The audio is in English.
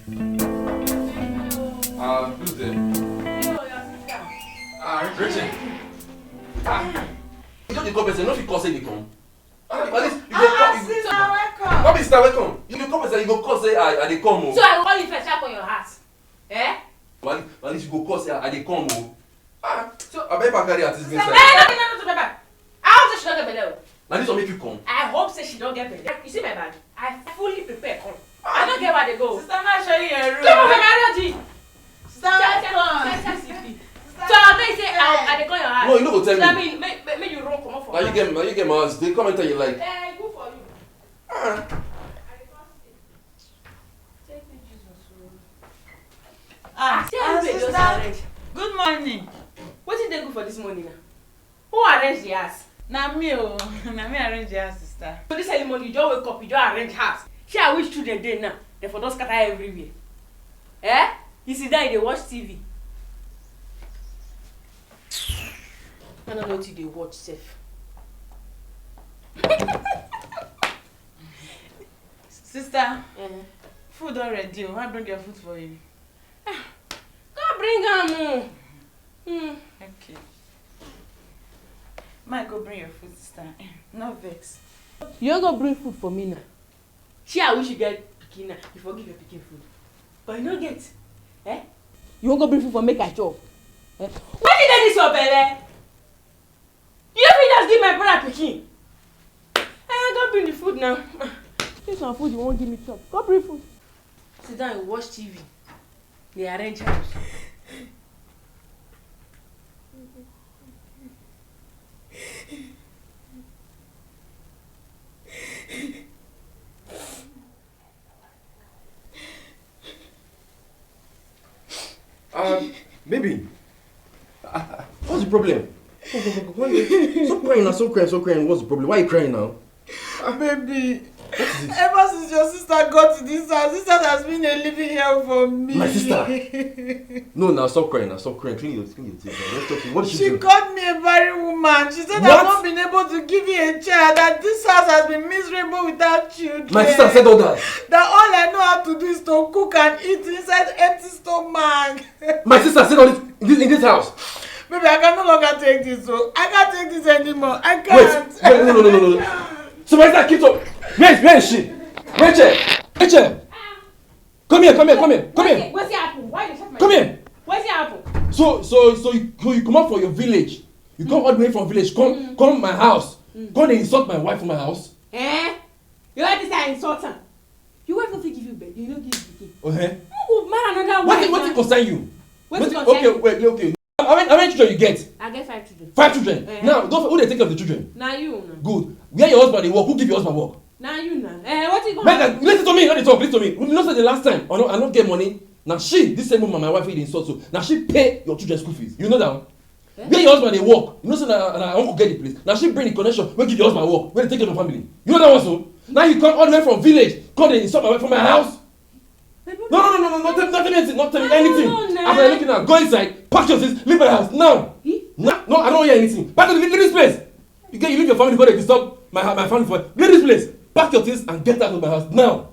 Who's there? Rachel. You don't come person, not because they come. At least you go sister, welcome. What sister, welcome? You go come person, you go call say I dey come. So I will call you first up on your house. Eh? Well, at least you go call say I dey come. So I better carry artist inside. No, Baba. I hope she don't get better. Now this will make you come. I hope say she don't get better. You see my bag? I fully prepare. Come. I don't get where they go. Sister, I'm not showing you a room. Come on, Mary. Sister, welcome. So I may say I dey call your house. No, you no go tell me. So I mean, make you run come off for. Now you get my house. They come and tell you like. Eh, good for you. Sister, good morning. What did they go for this morning now? Who arranged the house? Na me arrange your house, sister. So this early morning you just wake up, you just arrange house. See I wish children dey now. They for don't scatter everywhere. Eh? You sit down, they watch TV. I don't know what they watch, safe. Sister, food already. I bring your food for you. Go bring am. Okay. Might go bring your food, sister. No vex. You don't go bring food for me now. See I wish you get pikin now. You forgive your pikin food. But you don't get. Eh? You won't go bring food for make I chop. Eh? Why did they this your belly? You don't just give my brother pikin. Go bring the food now. This one food you won't give me chop. Go bring food. Sit down and watch TV. They arrange house. Baby. What's the problem? Stop crying. What's the problem? Why are you crying now? Baby, ever since your sister got to this house, this house has been a living hell for me. My sister? No, now stop crying. Clean your teeth. Let's talk. What did she do? She called me a barren woman. She said I've not been able to give you a child, that this house has been miserable without children. My sister said all that. That all I know how to do is to cook and eat inside empty stomach. My sister said all this in this house. Baby, I can no longer take this. So I can't take this anymore. I can't. Wait, no. So my sister keeps up. Where is she? Rachel! Come here. What's happening? Why you shut my Come here. What's happening? So you come up from your village. You come all the way from village. Come my house. Come and insult my wife from my house. Eh? You like this I insult her? Your wife don't give you bed. You don't give you. Okay. Who marry another wife? What concern you? Okay. How many children you get? I get 5 children. 5 children. Now, who they take care of the children? Now you. Good. Where your husband they work? Who give your husband work? Now you now. What you going? Listen to me. Not talk. Listen to me. You know, say the last time I don't get money. Now this same woman, my wife, they insult so. Now she pay your children's school fees. You know that one? Where your husband they work? You know, say I won't get the place. Now she bring the connection. Where give your husband work? Where they take care of the family? You know that one so? Now you come all the way from village. Come and insult my wife from my house. No. Not tell me anything. After I'm looking at, go inside, pack your things, leave my house now. No, I don't hear anything. Pack leave this place. You leave your family, go there, disturb my family. Leave this place. Pack your things and get out of my house now.